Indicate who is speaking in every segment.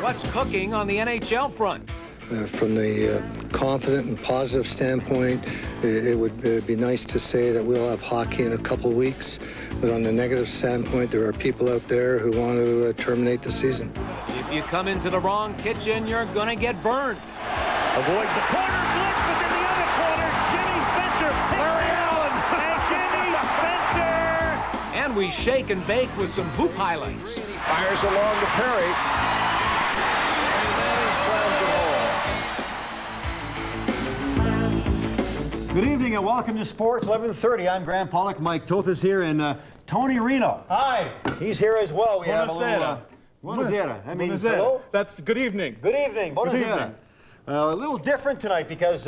Speaker 1: What's cooking on the NHL front?
Speaker 2: From the confident and positive standpoint, it would be nice to say that we'll have hockey in a couple weeks. But on the negative standpoint, there are people out there who want to terminate the season.
Speaker 1: If you come into the wrong kitchen, you're going to get burned.
Speaker 3: Avoids the corner, blitz, but in the other corner, Jimmy Spencer, Larry Allen, and Jimmy Spencer!
Speaker 1: And we shake and bake with some hoop highlights.
Speaker 3: He fires along to Perry.
Speaker 4: Good evening and welcome to Sports 1130. I'm Graham Pollock. Mike Toth is here, and Tony Reno.
Speaker 5: Hi.
Speaker 4: He's here as well. We have a little.
Speaker 5: Buonasera.
Speaker 4: That means hello.
Speaker 5: That's good evening.
Speaker 4: Good evening. Buonasera. A little different tonight because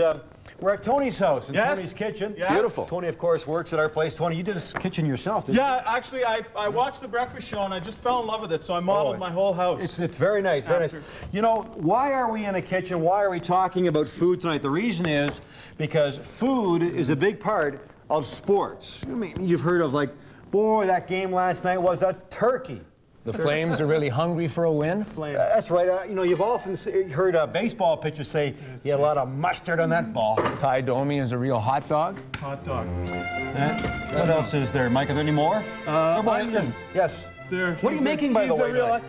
Speaker 4: we're at Tony's house in Tony's kitchen.
Speaker 5: Yes.
Speaker 4: Beautiful. Tony, of course, works at our place. Tony, you did this kitchen yourself, didn't you?
Speaker 5: Yeah, actually, I watched the breakfast show and I just fell in love with it, so I modeled my whole house.
Speaker 4: It's very nice, very nice. You know, why are we in a kitchen? Why are we talking about food tonight? The reason is because food is a big part of sports. I mean, you've heard of, like, boy, that game last night was a turkey.
Speaker 6: The Flames are really hungry for a win?
Speaker 4: That's right. You know, you've often heard baseball pitchers say you had a lot of mustard on that ball.
Speaker 6: Ty Domi is a real hot dog?
Speaker 5: Hot dog.
Speaker 4: What else is there, Mike? Are there any more? Yes. What are you making, by the way?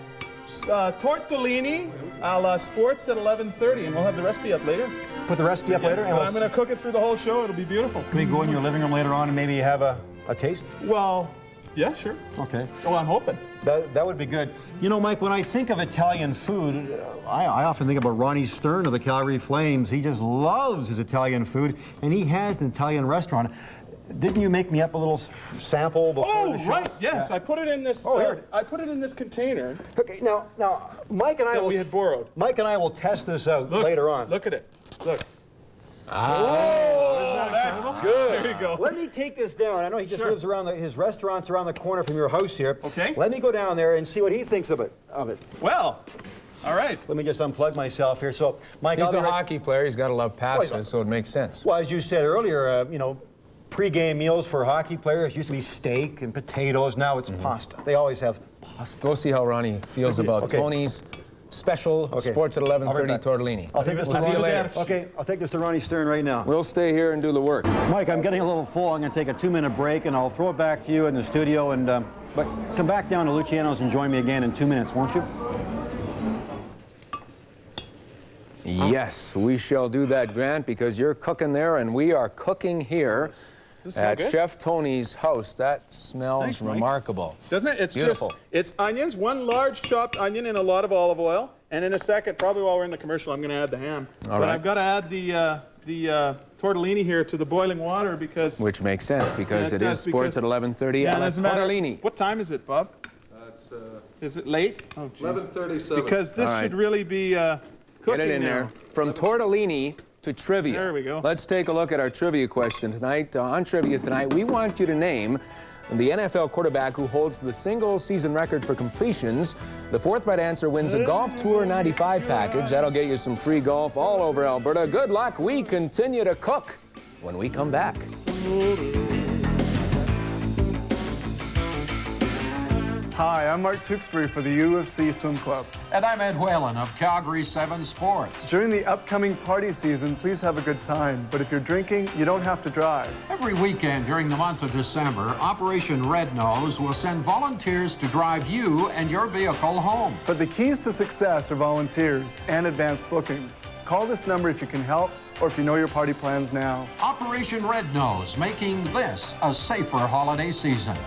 Speaker 5: Tortellini a la Sports at 11:30, and we'll have the recipe up later.
Speaker 4: Put the recipe up later?
Speaker 5: But I'm going to cook it through the whole show. It'll be beautiful.
Speaker 4: Can we go in your living room later on and maybe have a taste?
Speaker 5: Well, yeah, sure.
Speaker 4: Okay.
Speaker 5: Oh, I'm hoping.
Speaker 4: That would be good. You know, Mike, when I think of Italian food, I often think about Ronnie Stern of the Calgary Flames. He just loves his Italian food, and he has an Italian restaurant. Didn't you make me up a little sample before the show?
Speaker 5: Right. Yes, yeah. I put it in this. I put it in this container.
Speaker 4: Okay. Now, Mike and I
Speaker 5: we had borrowed.
Speaker 4: Mike and I will test this out later on.
Speaker 5: Look at it. Look.
Speaker 4: Oh, that's good.
Speaker 5: There you go.
Speaker 4: Let me take this down. I know he just lives around his restaurant's around the corner from your house here.
Speaker 5: Okay.
Speaker 4: Let me go down there and see what he thinks of it.
Speaker 5: Well, all right.
Speaker 4: Let me just unplug myself here. So, Mike,
Speaker 6: he's a hockey player. He's got to love pasta, so it makes sense.
Speaker 4: Well, as you said earlier, you know, pre-game meals for hockey players used to be steak and potatoes. Now it's pasta. They always have pasta.
Speaker 6: Go see how Ronnie feels about Tony's special Sports at 11:30 Tortellini.
Speaker 4: I'll take this to
Speaker 6: See you later.
Speaker 4: Okay, I'll take this to Ronnie Stern right now.
Speaker 6: We'll stay here and do the work.
Speaker 4: Mike, I'm getting a little full. I'm going to take a 2-minute break, and I'll throw it back to you in the studio. And but come back down to Luciano's and join me again in 2 minutes, won't you?
Speaker 6: Yes, we shall do that, Grant, because you're cooking there and we are cooking here at Chef Tony's house. That smells remarkable.
Speaker 5: Doesn't it? It's
Speaker 6: beautiful.
Speaker 5: It's onions, one large chopped onion and a lot of olive oil. And in a second, probably while we're in the commercial, I'm going to add the ham. But I've got to add the tortellini here to the boiling water because...
Speaker 6: Which makes sense because it is Sports at 11:30 and tortellini.
Speaker 5: What time is it, Bob? Is it late? Oh,
Speaker 7: 11:37.
Speaker 5: Because this should really be cooking.
Speaker 6: Get it in there. From tortellini to trivia.
Speaker 5: There we go.
Speaker 6: Let's take a look at our trivia question tonight. On trivia tonight, we want you to name the NFL quarterback who holds the single-season record for completions. The fourth right answer wins a Golf Tour 95 package. That'll get you some free golf all over Alberta. Good luck. We continue to cook when we come back.
Speaker 7: Hi, I'm Mark Tewksbury for the UFC Swim Club.
Speaker 8: And I'm Ed Whalen of Calgary 7 Sports.
Speaker 7: During the upcoming party season, please have a good time. But if you're drinking, you don't have to drive.
Speaker 8: Every weekend during the month of December, Operation Red Nose will send volunteers to drive you and your vehicle home.
Speaker 7: But the keys to success are volunteers and advanced bookings. Call this number if you can help or if you know your party plans now.
Speaker 8: Operation Red Nose, making this a safer holiday season.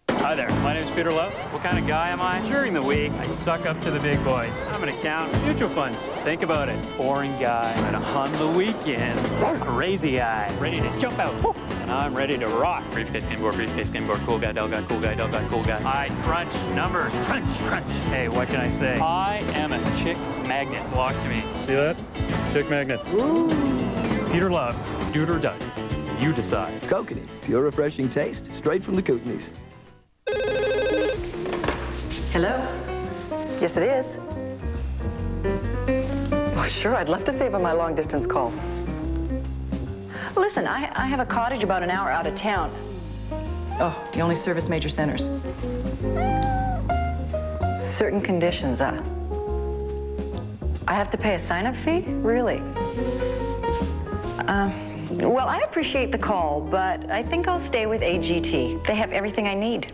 Speaker 9: Hi there, my name is Peter Love. What kind of guy am I? During the week, I suck up to the big boys. I'm an accountant, mutual funds. Think about it. Boring guy. And on the weekends, crazy guy. Ready to jump out. Woo. And I'm ready to rock. Briefcase, game board, cool guy, Del guy, cool guy, Del guy, cool guy. I crunch numbers. Crunch, crunch. Hey, what can I say? I am a chick magnet. Walk to me. See that? Chick magnet. Woo. Peter Love, dude or duck. You decide.
Speaker 10: Kokanee, pure refreshing taste, straight from the Kootenays.
Speaker 11: Hello? Yes, it is. Oh, sure, I'd love to save on my long-distance calls. Listen, I have a cottage about an hour out of town. Oh, you only service major centers. certain conditions. I have to pay a sign-up fee? Really? Well, I appreciate the call, but I think I'll stay with AGT. They have everything I need.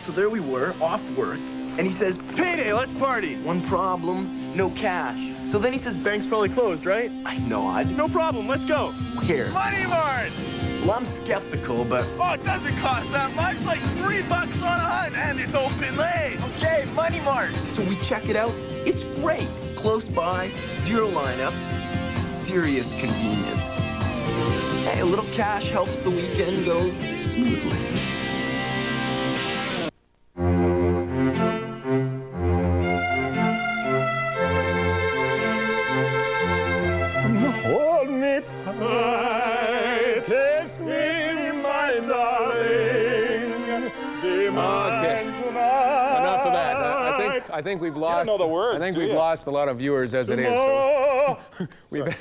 Speaker 10: So there we were, off work, and he says, "Payday, let's party." One problem, no cash. So then he says, "Bank's probably closed, right?" I nod. "No problem, let's go." Where? Money Mart! Well, I'm skeptical, but... Oh, it doesn't cost that much, like $3 on a hunt, and it's open late. Okay, Money Mart. So we check it out. It's great. Close by, 0 lineups, serious convenience. Hey, a little cash helps the weekend go smoothly.
Speaker 3: Hold me tight, kiss me, my darling. Be mine tonight.
Speaker 6: Enough of that. I think we've lost.
Speaker 5: You don't know the words,
Speaker 6: I think
Speaker 5: do
Speaker 6: we've
Speaker 5: you?
Speaker 6: lost a lot of viewers as it is. So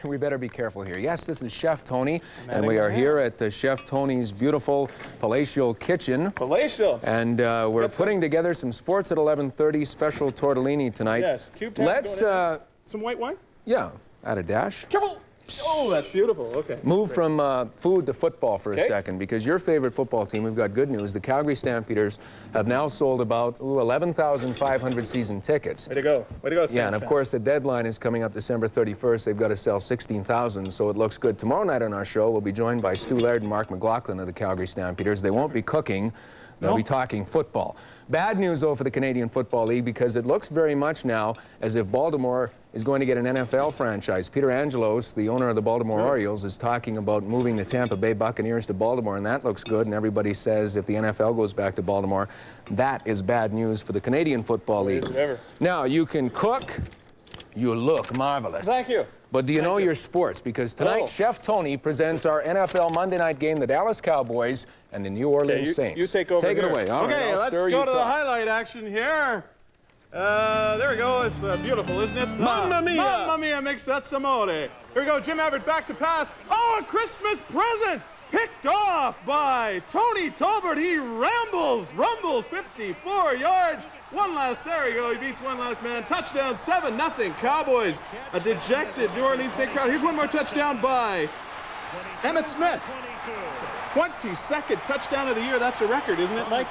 Speaker 6: we better be careful here. Yes, this is Chef Tony, and we are here at Chef Tony's beautiful palatial kitchen.
Speaker 5: Palatial.
Speaker 6: And we're putting together some sports at 11:30 special tortellini tonight.
Speaker 5: Yes. Cube tap
Speaker 6: Let's.
Speaker 5: going in. Some white wine?
Speaker 6: Yeah, add a dash.
Speaker 5: Careful. Oh, that's beautiful. Okay.
Speaker 6: Move from food to football for a
Speaker 5: Okay.
Speaker 6: second, because your favorite football team, we've got good news. The Calgary Stampeders have now sold about 11,500 season tickets.
Speaker 5: Way to go. Way to go,
Speaker 6: Yeah, and of course the deadline is coming up December 31st. They've got to sell 16,000, so it looks good. Tomorrow night on our show, we'll be joined by Stu Laird and Mark McLaughlin of the Calgary Stampeders. They won't be cooking. They'll be talking football. Bad news, though, for the Canadian Football League, because it looks very much now as if Baltimore is going to get an NFL franchise. Peter Angelos, the owner of the Baltimore Orioles, is talking about moving the Tampa Bay Buccaneers to Baltimore, and that looks good. And everybody says if the NFL goes back to Baltimore, that is bad news for the Canadian Football League. Now, you can cook, you look marvelous.
Speaker 5: Thank you.
Speaker 6: But do you know your sports? Because tonight, Chef Tony presents our NFL Monday night game, the Dallas Cowboys and the New Orleans Saints.
Speaker 5: You take over.
Speaker 6: Take it away. All right,
Speaker 5: okay,
Speaker 6: I'll
Speaker 5: let's
Speaker 6: stir
Speaker 5: go
Speaker 6: you
Speaker 5: to the
Speaker 6: top.
Speaker 5: highlight action here. There we go. It's beautiful, isn't it?
Speaker 3: Mamma mia!
Speaker 5: Mamma mia, mix that samore. Here we go. Jim Everett back to pass. Oh, a Christmas present! Picked off by Tony Tolbert. He rumbles 54 yards. One last, there we go. He beats one last man. Touchdown, 7-0. Cowboys, a dejected New Orleans Saint crowd. Here's one more touchdown by Emmitt Smith. 22nd touchdown of the year. That's a record, isn't it, Mike?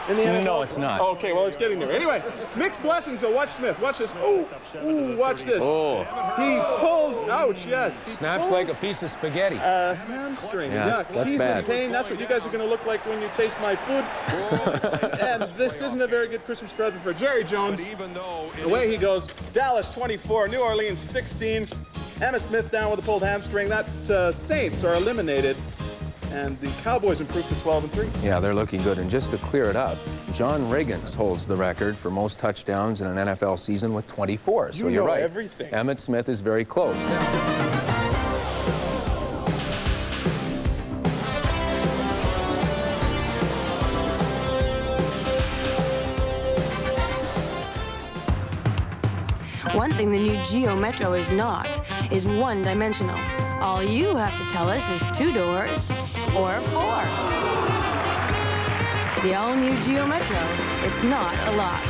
Speaker 5: In the NFL?
Speaker 6: No, it's not.
Speaker 5: Okay, well, it's getting there. Anyway, mixed blessings, though. Watch Smith. Watch this. Ooh, watch this.
Speaker 6: Oh.
Speaker 5: He pulls, ouch, yes.
Speaker 6: Snaps like a piece of spaghetti.
Speaker 5: Hamstring.
Speaker 6: Yeah, that's
Speaker 5: He's
Speaker 6: bad.
Speaker 5: in pain. That's what you guys are going to look like when you taste my food. And this isn't a very good Christmas present for Jerry Jones. Away he goes. Dallas 24, New Orleans 16. Emmitt Smith down with a pulled hamstring. That Saints are eliminated. And the Cowboys improved to 12-3.
Speaker 6: Yeah, they're looking good. And just to clear it up, John Riggins holds the record for most touchdowns in an NFL season with 24. So you're right.
Speaker 5: Everything.
Speaker 6: Emmitt Smith is very close now.
Speaker 12: One thing the new Geo Metro is not is one-dimensional. All you have to tell us is 2 doors or 4. The all-new Geo Metro, it's not a lot.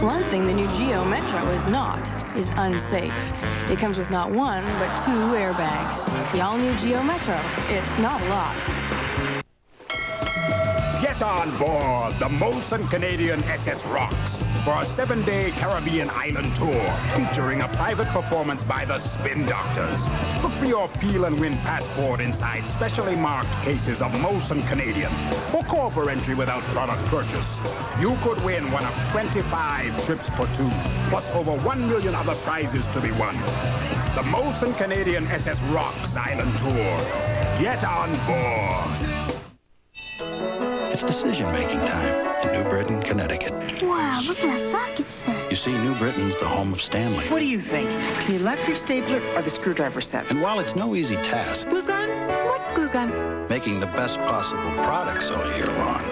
Speaker 12: One thing the new Geo Metro is not is unsafe. It comes with not 1, but 2 airbags. The all-new Geo Metro, it's not a lot.
Speaker 13: Get on board the Molson Canadian SS Rocks for a 7-day Caribbean island tour featuring a private performance by the Spin Doctors. Look for your Peel and Win passport inside specially marked cases of Molson Canadian or call for entry without product purchase. You could win one of 25 trips for 2, plus over 1 million other prizes to be won. The Molson Canadian SS Rocks Island Tour. Get on board.
Speaker 14: It's decision-making time in New Britain, Connecticut.
Speaker 15: Wow, look at that socket set.
Speaker 14: You see, New Britain's the home of Stanley.
Speaker 16: What do you think? The electric stapler or the screwdriver set?
Speaker 14: And while it's no easy task,
Speaker 15: Blue gun, what
Speaker 12: Glue gun.
Speaker 14: Making the best possible products all year long.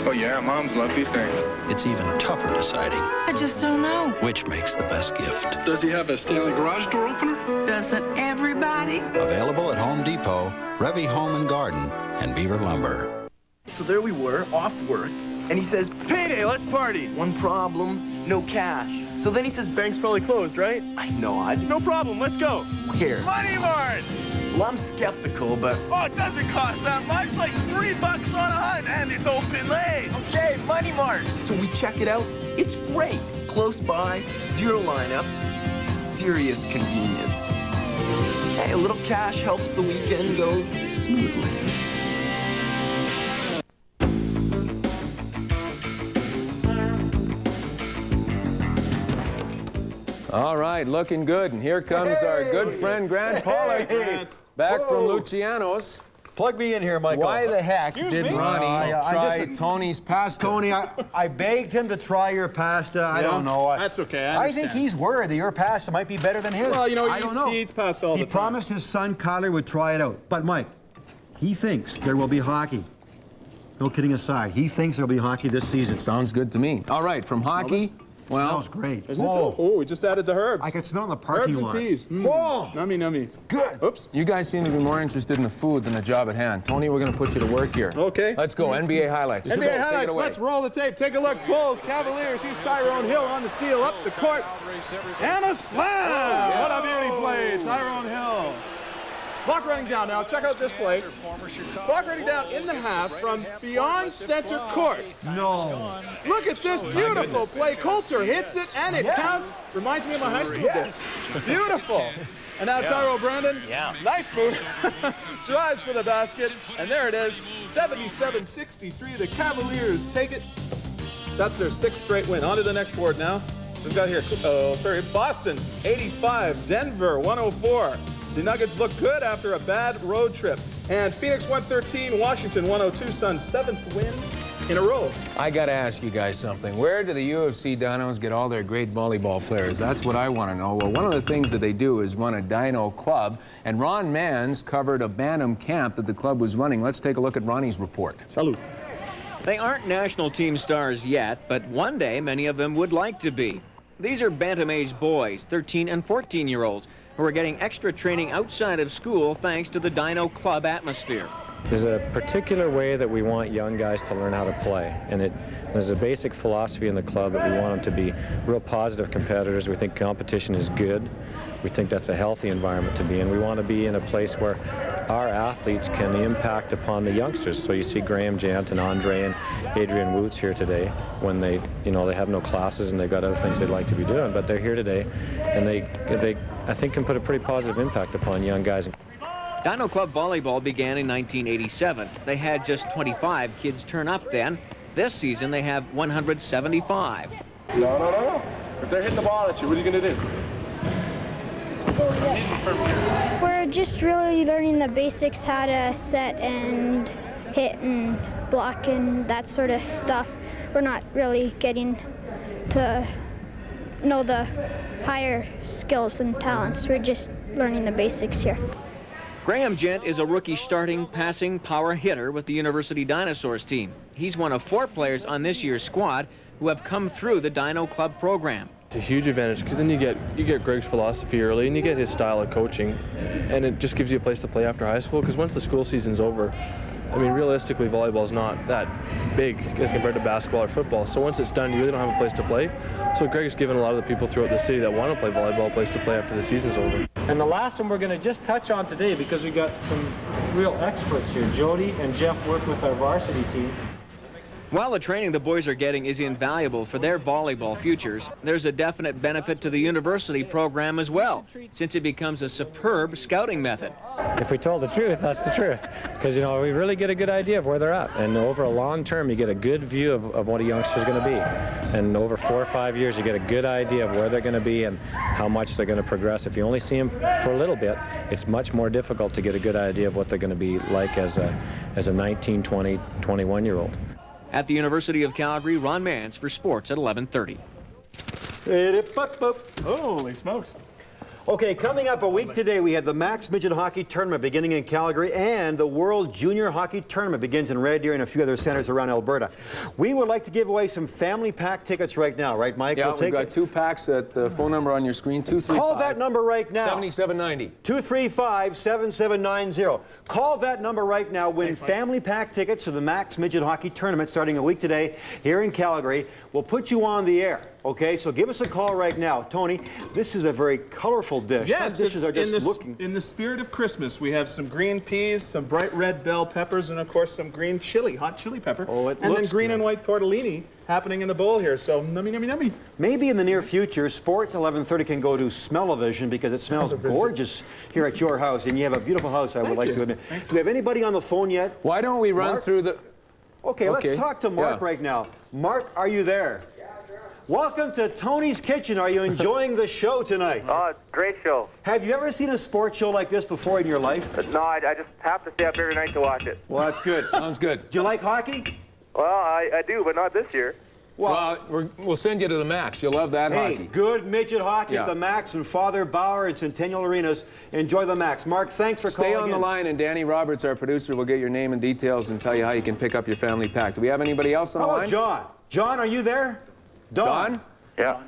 Speaker 5: Oh yeah, moms love these things.
Speaker 14: It's even tougher deciding
Speaker 12: I just don't know.
Speaker 14: which makes the best gift.
Speaker 13: Does he have a Stanley garage door opener?
Speaker 12: Doesn't everybody?
Speaker 14: Available at Home Depot, Revy Home and Garden, and Beaver Lumber.
Speaker 10: So there we were, off work, and he says, payday, let's party. One problem, no cash. So then he says, bank's probably closed, right? I nod. No problem, let's go. Where? Money Mart! Well, I'm skeptical, but... Oh, it doesn't cost that much, like $3 on a hunt, and it's open late. Okay, Money Mart. So we check it out. It's great. Close by, 0 lineups, serious convenience. Hey, a little cash helps the weekend go smoothly.
Speaker 6: All right, looking good. And here comes our good friend, Grant Pollock, back from Luciano's.
Speaker 4: Plug me in here, Michael.
Speaker 6: Why the heck did Ronnie try Tony's pasta?
Speaker 4: Tony, I begged him to try your pasta. I don't know.
Speaker 5: That's okay, I
Speaker 4: I
Speaker 5: understand.
Speaker 4: think he's worried that your pasta might be better than his.
Speaker 5: Well, you know,
Speaker 4: I don't know.
Speaker 5: he eats pasta all the time.
Speaker 4: He promised his son, Kyler, would try it out. But, Mike, he thinks there will be hockey. No kidding aside, he thinks there will be hockey this season.
Speaker 6: Sounds good to me. All right, from hockey... Well,
Speaker 4: smells great.
Speaker 5: Isn't it? Oh, we just added the herbs.
Speaker 4: I could smell in the parking lot.
Speaker 5: Herbs and peas.
Speaker 4: Whoa!
Speaker 5: Nummy, nummy.
Speaker 4: Good.
Speaker 5: Oops.
Speaker 6: You guys seem to be more interested in the food than the job at hand. Tony, we're going to put you to work here.
Speaker 5: Okay.
Speaker 6: Let's go. NBA highlights.
Speaker 5: NBA highlights. Let's roll the tape. Take a look. Bulls, Cavaliers. Here's Tyrone Hill on the steal up the court. And a slam! What a beauty play. Tyrone Hill. Clock running down now. Check out this play. Clock running down in the half from beyond center court.
Speaker 4: No.
Speaker 5: Look at this beautiful play. Coulter hits it and it counts. Reminds me of my high school days. Beautiful. And now Tyrell Brandon. Nice move. Drives for the basket. And there it is. 77-63. The Cavaliers take it. That's their 6th straight win. On to the next board now. We've got here, Boston 85, Denver 104. The Nuggets look good after a bad road trip. And Phoenix 113, Washington 102, Suns 7th win in a row.
Speaker 6: I got to ask you guys something. Where do the UFC DINO'S get all their great volleyball players? That's what I want to know. Well, one of the things that they do is run a DINO club, and Ron Mans covered a Bantam camp that the club was running. Let's take a look at Ronnie's report.
Speaker 5: Salute.
Speaker 1: They aren't national team stars yet, but one day many of them would like to be. These are bantam-aged boys, 13 and 14-year-olds, who are getting extra training outside of school thanks to the DINO club atmosphere.
Speaker 16: There's a particular way that we want young guys to learn how to play, and there's a basic philosophy in the club that we want them to be real positive competitors. We think competition is good. We think that's a healthy environment to be in. We want to be in a place where our athletes can impact upon the youngsters. So you see Graham Jant and Andre and Adrian Woots here today when they have no classes and they've got other things they'd like to be doing, but they're here today, and they I think can put a pretty positive impact upon young guys.
Speaker 1: DINO Club volleyball began in 1987. They had just 25 kids turn up then. This season they have 175.
Speaker 5: No. If they're hitting the ball at you, what are you going to do?
Speaker 15: We're just really learning the basics, how to set and hit and block and that sort of stuff. We're not really getting to know the higher skills and talents. We're just learning the basics here.
Speaker 1: Graham Gent is a rookie starting, passing, power hitter with the University Dinosaurs team. He's one of 4 players on this year's squad who have come through the DINO Club program.
Speaker 17: It's a huge advantage because then you get Greg's philosophy early and you get his style of coaching, and it just gives you a place to play after high school, because once the school season's over, I mean, realistically, volleyball is not that big as compared to basketball or football. So once it's done, you really don't have a place to play. So Greg has given a lot of the people throughout the city that want to play volleyball a place to play after the season's over.
Speaker 16: And the last one we're going to just touch on today, because we got some real experts here. Jody and Jeff work with our varsity team.
Speaker 1: While the training the boys are getting is invaluable for their volleyball futures, there's a definite benefit to the university program as well, since it becomes a superb scouting method.
Speaker 16: If we told the truth, that's the truth. Because, we really get a good idea of where they're at. And over a long term, you get a good view of what a youngster's going to be. And over 4 or 5 years, you get a good idea of where they're going to be and how much they're going to progress. If you only see them for a little bit, it's much more difficult to get a good idea of what they're going to be like as a 19, 20, 21-year-old.
Speaker 1: At the University of Calgary, Ron Mans for Sports at 11:30.
Speaker 5: Holy smokes.
Speaker 4: Okay, coming up a week today, we have the Max Midget Hockey Tournament beginning in Calgary, and the World Junior Hockey Tournament begins in Red Deer and a few other centers around Alberta. We would like to give away some family pack tickets right now, right, Mike?
Speaker 6: Yeah, we've got 2 packs at the phone number on your screen, 235.
Speaker 4: Call that number right now.
Speaker 6: 7790.
Speaker 4: 235-7790. Call that number right now. Win family pack tickets to the Max Midget Hockey Tournament starting a week today here in Calgary. We'll put you on the air, okay? So give us a call right now. Tony, this is a very colorful dish.
Speaker 5: Yes,
Speaker 4: dishes are just
Speaker 5: in the spirit of Christmas. We have some green peas, some bright red bell peppers, and of course some green chili, hot chili pepper.
Speaker 4: Oh, it
Speaker 5: and
Speaker 4: looks
Speaker 5: then green
Speaker 4: good.
Speaker 5: and white tortellini happening in the bowl here. So nummy, nummy, nummy.
Speaker 4: Maybe in the near future, Sports 1130 can go to Smell-O-Vision because it smells gorgeous here at your house, and you have a beautiful house, I would like to admit. Do we have anybody on the phone yet?
Speaker 6: Why don't we run through the...
Speaker 4: Okay, let's talk to Mark right now. Mark, are you there? Yeah, sure. Welcome to Tony's Kitchen. Are you enjoying the show tonight?
Speaker 18: Oh, great show.
Speaker 4: Have you ever seen a sports show like this before in your life?
Speaker 18: No, I just have to stay up every night to watch it.
Speaker 4: Well, that's good.
Speaker 6: Sounds good.
Speaker 4: Do you like hockey?
Speaker 18: Well, I do, but not this year.
Speaker 6: Well, we'll send you to the Max. You'll love that hockey.
Speaker 4: Good midget hockey at the Max and Father Bauer and Centennial Arenas. Enjoy the Max. Mark, thanks for calling in.
Speaker 6: Stay on the line, and Danny Roberts, our producer, will get your name and details and tell you how you can pick up your family pack. Do we have anybody else on the line?
Speaker 4: How about John? John, are you there? Don?
Speaker 18: Yeah.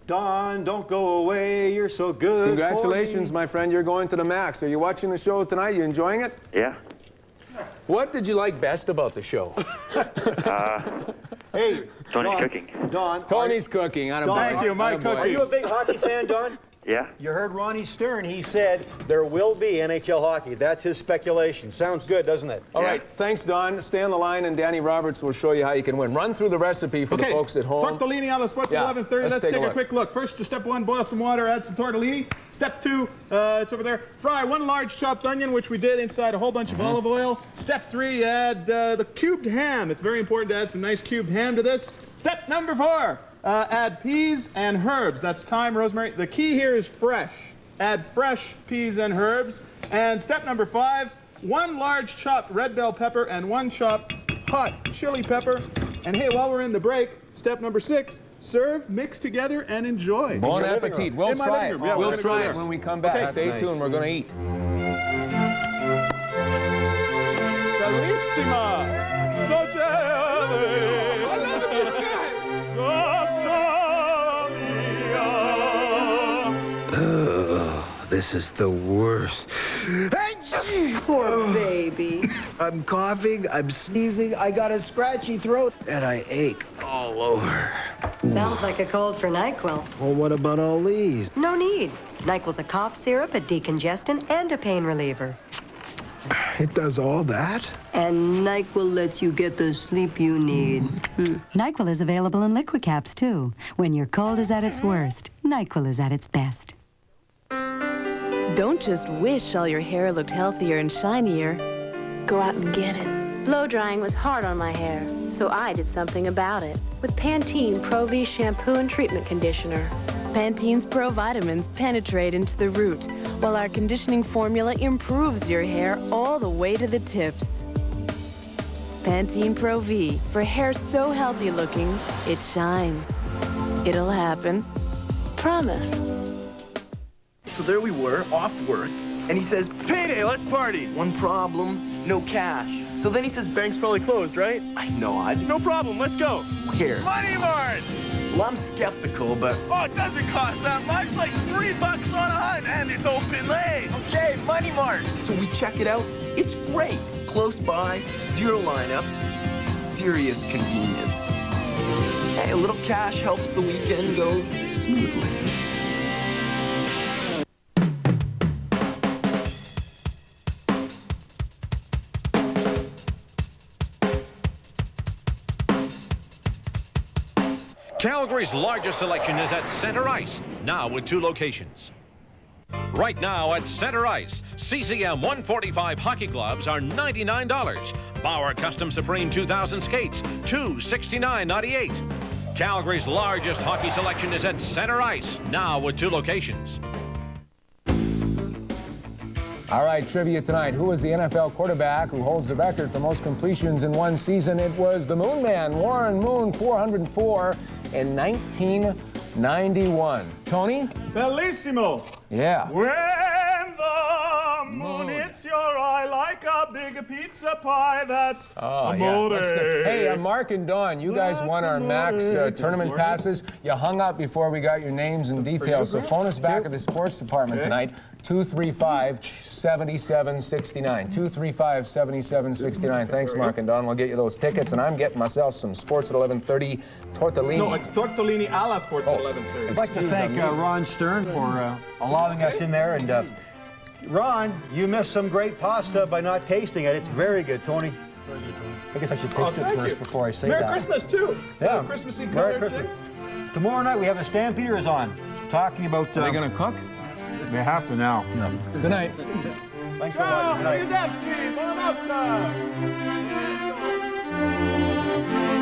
Speaker 4: Don, don't go away. You're so good.
Speaker 6: Congratulations, my friend. You're going to the Max. Are you watching the show tonight? You enjoying it?
Speaker 18: Yeah.
Speaker 6: What did you like best about the show?
Speaker 4: Hey,
Speaker 18: Tony's cooking.
Speaker 4: Don.
Speaker 6: Tony's cooking.
Speaker 5: Thank you, Mike cooking.
Speaker 4: Are you a big hockey fan, Don?
Speaker 18: Yeah.
Speaker 4: You heard Ronnie Stern. He said there will be NHL hockey. That's his speculation. Sounds good, doesn't it?
Speaker 6: All right. Thanks, Don. Stay on the line, and Danny Roberts will show you how you can win. Run through the recipe for the folks at home.
Speaker 5: Tortellini on the Sports 1130. Let's take a quick look. First, step 1, boil some water, add some tortellini. Step 2, it's over there. Fry 1 large chopped onion, which we did inside a whole bunch of olive oil. Step 3, add the cubed ham. It's very important to add some nice cubed ham to this. Step number 4. Add peas and herbs. That's thyme, rosemary. The key here is fresh. Add fresh peas and herbs. And step number 5, 1 large chopped red bell pepper and 1 chopped hot chili pepper. And hey, while we're in the break, step number 6, serve, mix together, and enjoy.
Speaker 6: Bon appetit. We'll try it.
Speaker 5: Yeah,
Speaker 6: we'll try it when we come back. Stay tuned. We're going to eat.
Speaker 5: Bellissima.
Speaker 19: This is the worst.
Speaker 12: Poor baby.
Speaker 19: I'm coughing, I'm sneezing, I got a scratchy throat, and I ache all over.
Speaker 20: Sounds like a cold for NyQuil.
Speaker 19: Well, what about all these?
Speaker 20: No need. NyQuil's a cough syrup, a decongestant, and a pain reliever.
Speaker 19: It does all that?
Speaker 20: And NyQuil lets you get the sleep you need.
Speaker 21: NyQuil is available in liquid caps, too. When your cold is at its worst, NyQuil is at its best.
Speaker 22: Don't just wish all your hair looked healthier and shinier.
Speaker 23: Go out and get it. Blow drying was hard on my hair, so I did something about it with Pantene Pro-V shampoo and treatment conditioner.
Speaker 22: Pantene's Pro Vitamins penetrate into the root, while our conditioning formula improves your hair all the way to the tips. Pantene Pro-V, for hair so healthy looking, it shines. It'll happen.
Speaker 23: Promise.
Speaker 10: So there we were, off work, and he says, "Payday, let's party." One problem, no cash. So then he says, "Bank's probably closed, right?" I nod. "No problem, let's go." Here. Money Mart! Well, I'm skeptical, but... Oh, it doesn't cost that much, like $3 on a hunt, and it's open late. Okay, Money Mart. So we check it out. It's great. Close by, 0 lineups, serious convenience. Hey, a little cash helps the weekend go smoothly.
Speaker 24: Calgary's largest selection is at Center Ice, now with 2 locations. Right now at Center Ice, CCM 145 hockey gloves are $99. Bauer Custom Supreme 2000 skates, $269.98. Calgary's largest hockey selection is at Center Ice, now with 2 locations.
Speaker 6: All right, trivia tonight. Who is the NFL quarterback who holds the record for most completions in one season? It was the Moon Man, Warren Moon, 404 in 19 91. Tony?
Speaker 5: Bellissimo.
Speaker 6: Yeah.
Speaker 5: When the moon hits your eye like a big pizza pie, that's
Speaker 6: Oh, yeah. That's good. Hey, Mark and Dawn, you guys won our Max tournament passes. You hung up before we got your names and details, so phone us back at the sports department tonight, 235-7769. 235-7769. Thanks, Mark and Dawn. We'll get you those tickets, and I'm getting myself some sports at 11:30 Tortellini.
Speaker 5: No, it's Tortellini a la sports at 11:30.
Speaker 4: I'd like to thank Ron Stern for allowing us in there. And Ron, you missed some great pasta by not tasting it. It's very good, Tony. I guess I should taste it first before I say
Speaker 5: Merry
Speaker 4: that.
Speaker 5: Christmas, too.
Speaker 4: Yeah.
Speaker 5: Christmassy
Speaker 4: Merry
Speaker 5: color
Speaker 4: Christmas.
Speaker 5: thing.
Speaker 4: Tomorrow night we have the Stampeders on, talking about...
Speaker 6: Are they going to cook?
Speaker 4: They have to now.
Speaker 6: No. Good night.
Speaker 4: Thanks for watching. Good night.
Speaker 5: Arrivederci. Buonanotte.